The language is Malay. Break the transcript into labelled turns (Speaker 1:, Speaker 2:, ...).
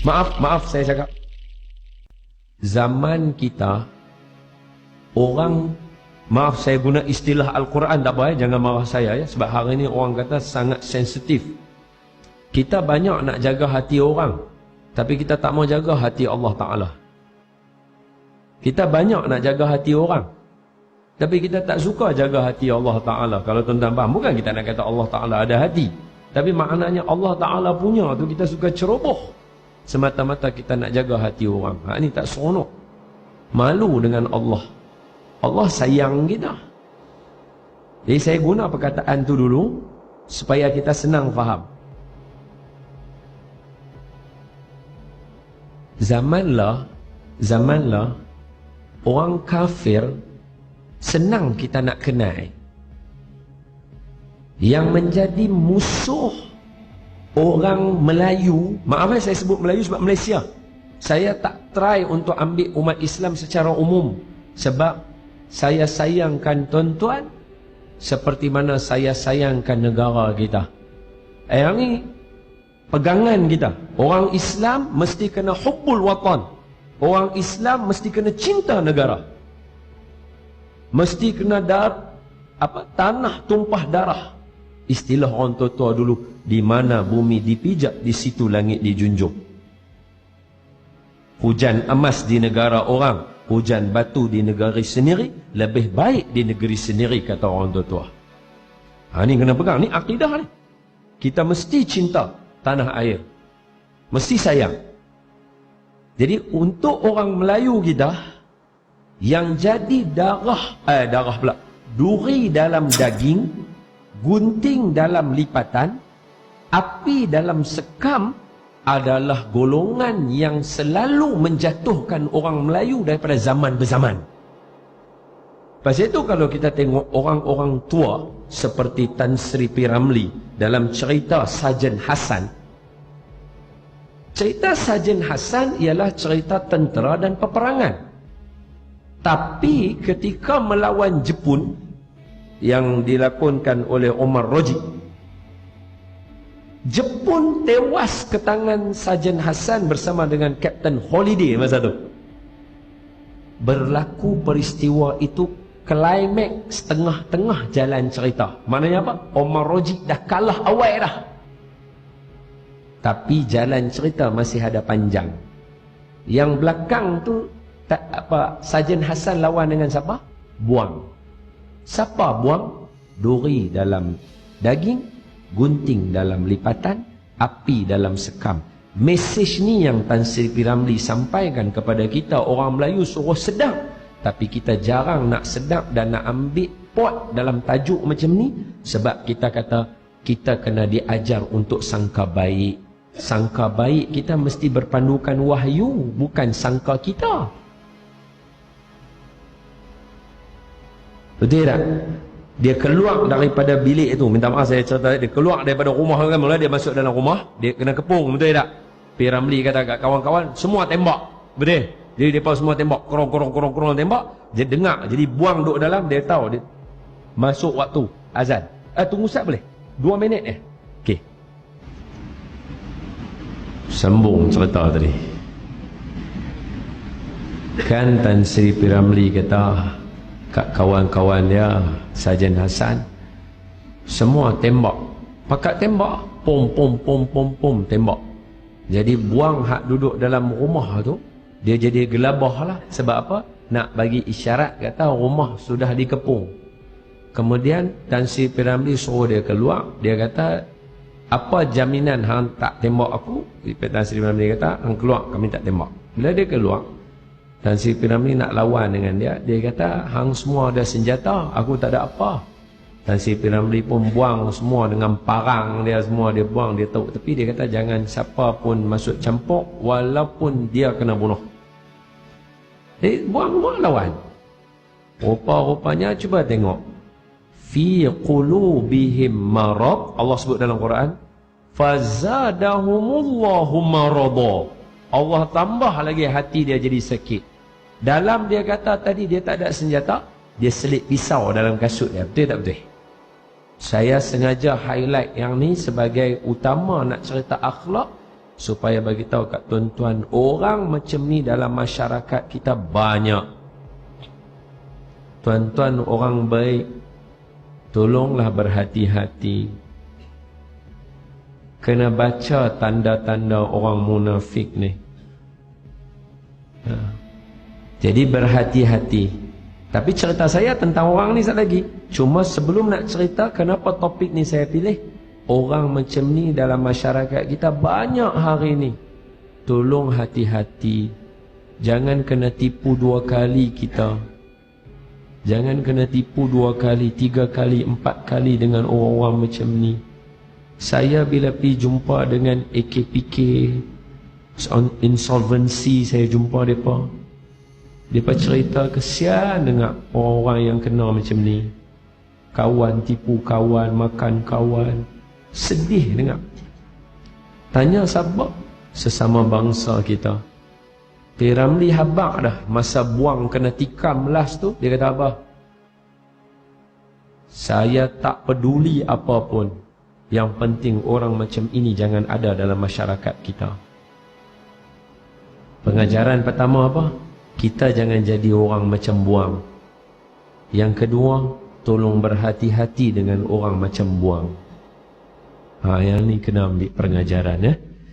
Speaker 1: Maaf saya cakap. Zaman kita, orang, maaf saya guna istilah Al-Quran, tak apa jangan marah saya ya, sebab hari ini orang kata sangat sensitif. Kita banyak nak jaga hati orang, tapi kita tak mau jaga hati Allah Ta'ala. Kita banyak nak jaga hati orang, tapi kita tak suka jaga hati Allah Ta'ala. Kalau tuan-tuan faham, bukan kita nak kata Allah Ta'ala ada hati, tapi maknanya Allah Ta'ala punya tu kita suka ceroboh. Semata-mata kita nak jaga hati orang. Ini tak seronok. Malu dengan Allah. Allah sayang kita. Jadi saya guna perkataan tu dulu supaya kita senang faham. Zamanlah orang kafir senang kita nak kenal. Yang menjadi musuh orang Melayu, maaf saya sebut Melayu sebab Malaysia, saya tak try untuk ambil umat Islam secara umum, sebab saya sayangkan tuan-tuan seperti mana saya sayangkan negara kita. Yang ni pegangan kita. Orang Islam mesti kena hubbul watan. Orang Islam mesti kena cinta negara. Mesti kena tanah tumpah darah. Istilah orang tua-tua dulu, di mana bumi dipijak, di situ langit dijunjung. Hujan emas di negara orang, hujan batu di negeri sendiri, lebih baik di negeri sendiri, kata orang tua-tua. Ni kena pegang, ni akidah ni. Kita mesti cinta tanah air, mesti sayang. Jadi untuk orang Melayu kita, yang jadi duri dalam daging, gunting dalam lipatan, api dalam sekam, adalah golongan yang selalu menjatuhkan orang Melayu daripada zaman berzaman. Pasal itu kalau kita tengok orang-orang tua seperti Tan Sri P. Ramlee dalam cerita Sarjan Hassan. Cerita Sarjan Hassan ialah cerita tentera dan peperangan. Tapi ketika melawan Jepun yang dilakonkan oleh Omar Roji, Jepun tewas ke tangan Sarjan Hassan bersama dengan Kapten Holiday masa tu. Berlaku peristiwa itu climax tengah-tengah jalan cerita. Maknanya apa? Omar Roji dah kalah awal dah. Tapi jalan cerita masih ada panjang. Yang belakang tu Sarjan Hassan lawan dengan siapa? Buang. Siapa buang? Duri dalam daging, gunting dalam lipatan, api dalam sekam. Mesej ni yang Tan Sri P. Ramlee sampaikan kepada kita orang Melayu, suruh sedap. Tapi kita jarang nak sedap dan nak ambil pot dalam tajuk macam ni. Sebab kita kata kita kena diajar untuk sangka baik. Sangka baik kita mesti berpandukan wahyu, bukan sangka kita. Betul tak? Dia keluar daripada bilik itu, minta maaf saya cerita, dia keluar daripada rumah kan, mula dia masuk dalam rumah, dia kena kepung, betul tak? P. Ramlee kata kat kawan-kawan, semua tembak, betul? Jadi mereka semua tembak, korong tembak, dia dengar, jadi buang duduk dalam, dia tahu, dia masuk waktu azan. Tunggu sekejap boleh? 2 minit okey. Sambung cerita tadi. Kan Tan Sri P. Ramlee kata kat kawan-kawan dia, Sarjan Hassan, semua tembak, pakat tembak, pom tembak. Jadi buang hak duduk dalam rumah tu, dia jadi gelabah lah. Sebab apa? Nak bagi isyarat kata rumah sudah dikepung. Kemudian Tan Sri P. Ramlee suruh dia keluar. Dia kata, apa jaminan hang tak tembak aku? Tan Sri P. Ramlee kata, hang keluar, kami tak tembak. Bila dia keluar, Tan Sri P. Ramlee nak lawan dengan dia. Dia kata, hang semua ada senjata, aku tak ada apa. Tan Sri P. Ramlee pun buang semua dengan parang dia, semua dia buang, dia tahu tepi. Dia kata, jangan siapa pun masuk campur, walaupun dia kena bunuh. Buang lawan. Rupa-rupanya, cuba tengok. Fi qulubihim marad, Allah sebut dalam Quran, fazadahumullahu marada. Allah tambah lagi hati dia jadi sakit. Dalam dia kata tadi dia tak ada senjata, dia selit pisau dalam kasut dia. Betul tak betul? Saya sengaja highlight yang ni sebagai utama nak cerita akhlak, supaya bagi tahu kat tuan-tuan, orang macam ni dalam masyarakat kita banyak. Tuan-tuan orang baik, tolonglah berhati-hati. Kena baca tanda-tanda orang munafik ni. Jadi berhati-hati. Tapi cerita saya tentang orang ni sekali lagi. Cuma sebelum nak cerita kenapa topik ni saya pilih, orang macam ni dalam masyarakat kita banyak hari ni. Tolong hati-hati. Jangan kena tipu 2 kali kita. Jangan kena tipu 2 kali, 3 kali, 4 kali dengan orang-orang macam ni. Saya bila pergi jumpa dengan AKPK, insolvency, saya jumpa mereka. Mereka cerita kesian dengan orang-orang yang kena macam ni. Kawan tipu kawan, makan kawan. Sedih dengar. Tanya sahabat, sesama bangsa kita. P. Ramlee habaq dah masa buang kena tikam last tu. Dia kata apa? Saya tak peduli apa pun. Yang penting orang macam ini jangan ada dalam masyarakat kita. Pengajaran pertama apa? Kita jangan jadi orang macam buang. Yang kedua, tolong berhati-hati dengan orang macam buang. Yang ni kena ambil pengajaran ya.